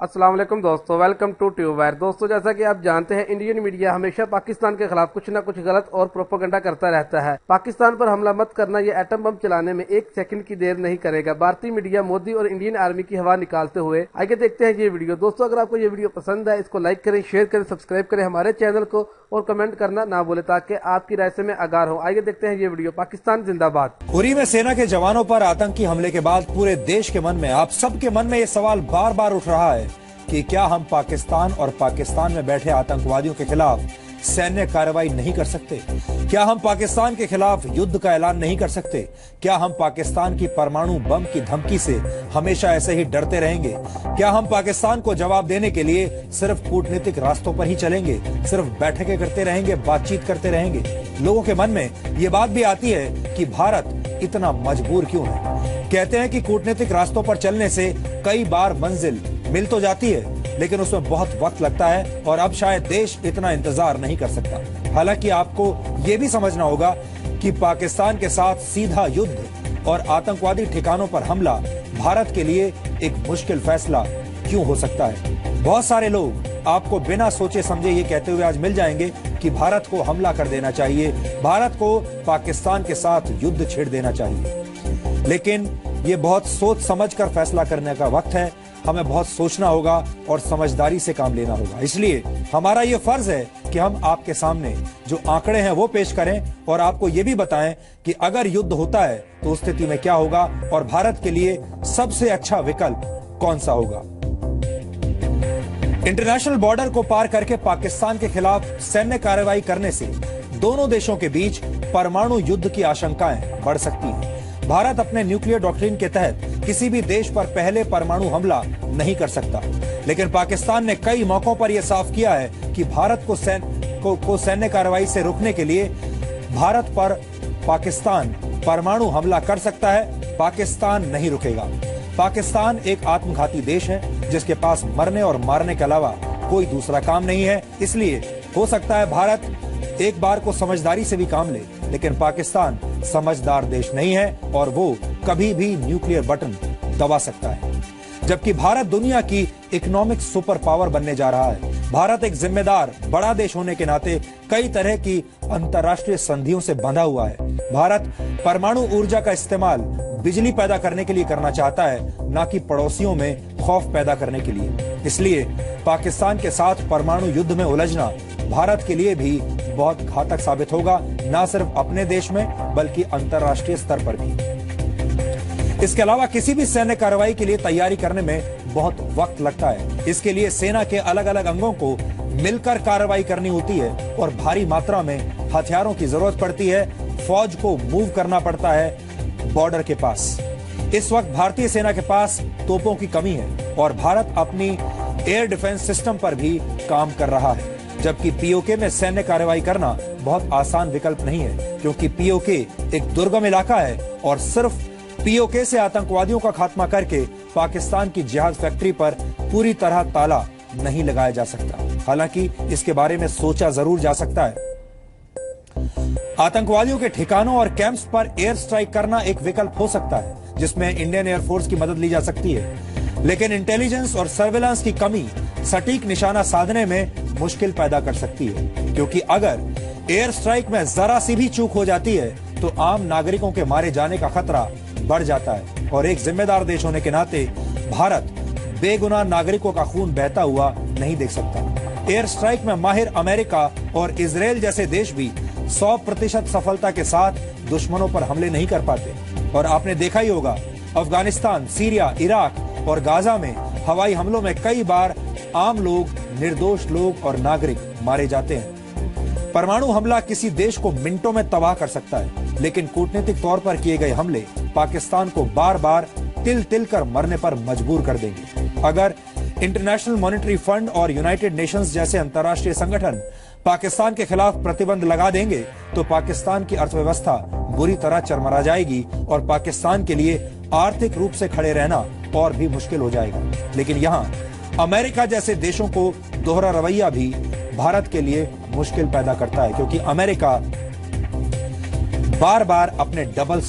अस्सलाम वालेकुम दोस्तों, वेलकम टू ट्यूबवेयर। दोस्तों, जैसा कि आप जानते हैं, इंडियन मीडिया हमेशा पाकिस्तान के खिलाफ कुछ न कुछ गलत और प्रोपेगेंडा करता रहता है। पाकिस्तान पर हमला मत करना, ये एटम बम चलाने में एक सेकंड की देर नहीं करेगा। भारतीय मीडिया मोदी और इंडियन आर्मी की हवा निकालते हुए। आइए देखते हैं ये वीडियो। दोस्तों, अगर आपको ये वीडियो पसंद है, इसको लाइक करें, शेयर करें, सब्सक्राइब करें हमारे चैनल को और कमेंट करना ना भूले ताकि आपकी राय से मैं आगाह हूँ। आइए देखते हैं ये वीडियो। पाकिस्तान जिंदाबाद। उरी में सेना के जवानों पर आतंकी हमले के बाद पूरे देश के मन में, आप सबके मन में ये सवाल बार बार उठ रहा है कि क्या हम पाकिस्तान और पाकिस्तान में बैठे आतंकवादियों के खिलाफ सैन्य कार्रवाई नहीं कर सकते? क्या हम पाकिस्तान के खिलाफ युद्ध का ऐलान नहीं कर सकते? क्या हम पाकिस्तान की परमाणु बम की धमकी से हमेशा ऐसे ही डरते रहेंगे? क्या हम पाकिस्तान को जवाब देने के लिए सिर्फ कूटनीतिक रास्तों पर ही चलेंगे, सिर्फ बैठकें करते रहेंगे, बातचीत करते रहेंगे? लोगों के मन में ये बात भी आती है कि भारत इतना मजबूर क्यों है? कहते हैं कि कूटनीतिक रास्तों पर चलने से कई बार मंजिल मिल तो जाती है, लेकिन उसमें बहुत वक्त लगता है और अब शायद देश इतना इंतजार नहीं कर सकता। हालांकि आपको ये भी समझना होगा कि पाकिस्तान के साथ सीधा युद्ध और आतंकवादी ठिकानों पर हमला भारत के लिए एक मुश्किल फैसला क्यों हो सकता है। बहुत सारे लोग आपको बिना सोचे समझे ये कहते हुए आज मिल जाएंगे कि भारत को हमला कर देना चाहिए, भारत को पाकिस्तान के साथ युद्ध छेड़ देना चाहिए। लेकिन ये बहुत सोच समझ कर फैसला करने का वक्त है। हमें बहुत सोचना होगा और समझदारी से काम लेना होगा। इसलिए हमारा ये फर्ज है कि हम आपके सामने जो आंकड़े हैं वो पेश करें और आपको ये भी बताएं कि अगर युद्ध होता है तो उस स्थिति में क्या होगा और भारत के लिए सबसे अच्छा विकल्प कौन सा होगा। इंटरनेशनल बॉर्डर को पार करके पाकिस्तान के खिलाफ सैन्य कार्रवाई करने से दोनों देशों के बीच परमाणु युद्ध की आशंकाएं बढ़ सकती हैं। भारत अपने न्यूक्लियर डॉक्ट्रिन के तहत किसी भी देश पर पहले परमाणु हमला नहीं कर सकता, लेकिन पाकिस्तान ने कई मौकों पर यह साफ किया है कि भारत को सैन्य कार्रवाई से रोकने के लिए भारत पर पाकिस्तान परमाणु हमला कर सकता है। पाकिस्तान नहीं रुकेगा। पाकिस्तान एक आत्मघाती देश है जिसके पास मरने और मारने के अलावा कोई दूसरा काम नहीं है। इसलिए हो सकता है भारत एक बार को समझदारी से भी काम ले, लेकिन पाकिस्तान समझदार देश नहीं है और वो कभी भी न्यूक्लियर बटन दबा सकता है। जबकि भारत दुनिया की इकोनॉमिक सुपर पावर बनने जा रहा है। भारत एक जिम्मेदार बड़ा देश होने के नाते कई तरह की अंतर्राष्ट्रीय संधियों से बंधा हुआ है। भारत परमाणु ऊर्जा का इस्तेमाल बिजली पैदा करने के लिए करना चाहता है, न कि पड़ोसियों में खौफ पैदा करने के लिए। इसलिए पाकिस्तान के साथ परमाणु युद्ध में उलझना भारत के लिए भी बहुत घातक साबित होगा, न सिर्फ अपने देश में बल्कि अंतर्राष्ट्रीय स्तर पर भी। इसके अलावा किसी भी सैन्य कार्रवाई के लिए तैयारी करने में बहुत वक्त लगता है। इसके लिए सेना के अलग अलग अंगों को मिलकर कार्रवाई करनी होती है और भारी मात्रा में हथियारों की जरूरत पड़ती है। फौज को मूव करना पड़ता है बॉर्डर के पास। इस वक्त भारतीय सेना के पास तोपों की कमी है और भारत अपनी एयर डिफेंस सिस्टम पर भी काम कर रहा है। जबकि पीओके में सैन्य कार्रवाई करना बहुत आसान विकल्प नहीं है, क्योंकि पीओके एक दुर्गम इलाका है और सिर्फ पीओके से आतंकवादियों का खात्मा करके पाकिस्तान की जिहाद फैक्ट्री पर पूरी तरह ताला नहीं लगाया जा सकता। हालांकि इसके बारे में सोचा जरूर जा सकता है। आतंकवादियों के ठिकानों और कैंप्स पर एयर स्ट्राइक करना एक विकल्प हो सकता है, जिसमें इंडियन एयरफोर्स की मदद ली जा सकती है। लेकिन इंटेलिजेंस और सर्वेलेंस की कमी सटीक निशाना साधने में मुश्किल पैदा कर सकती है, क्योंकि अगर एयर स्ट्राइक में जरा सी भी चूक हो जाती है तो आम नागरिकों के मारे जाने का खतरा बढ़ जाता है। और एक जिम्मेदार देश होने के नाते भारत बेगुनाह नागरिकों का खून बहता हुआ नहीं देख सकता। एयर स्ट्राइक में माहिर अमेरिका और इजराइल जैसे देश भी 100% सफलता के साथ दुश्मनों पर हमले नहीं कर पाते। और आपने देखा ही होगा, अफगानिस्तान, सीरिया, इराक और गाजा में हवाई हमलों में कई बार आम लोग, निर्दोष लोग और नागरिक मारे जाते हैं। परमाणु हमला किसी देश को मिनटों में तबाह कर सकता है, लेकिन कूटनीतिक तौर पर किए गए हमले पाकिस्तान को बार बार तिल तिल कर मरने पर मजबूर कर देंगे। अगर इंटरनेशनल मॉनेटरी फंड और यूनाइटेड नेशंस जैसे अंतर्राष्ट्रीय संगठन पाकिस्तान के खिलाफ प्रतिबंध लगा देंगे तो पाकिस्तान की अर्थव्यवस्था बुरी तरह चरमरा जाएगी और पाकिस्तान के लिए आर्थिक रूप से खड़े रहना और भी मुश्किल हो जाएगा। लेकिन यहाँ अमेरिका जैसे देशों को दोहरा रवैया भी भारत के लिए मुश्किल पैदा करता है, क्योंकि अमेरिका बार बार अपने डबल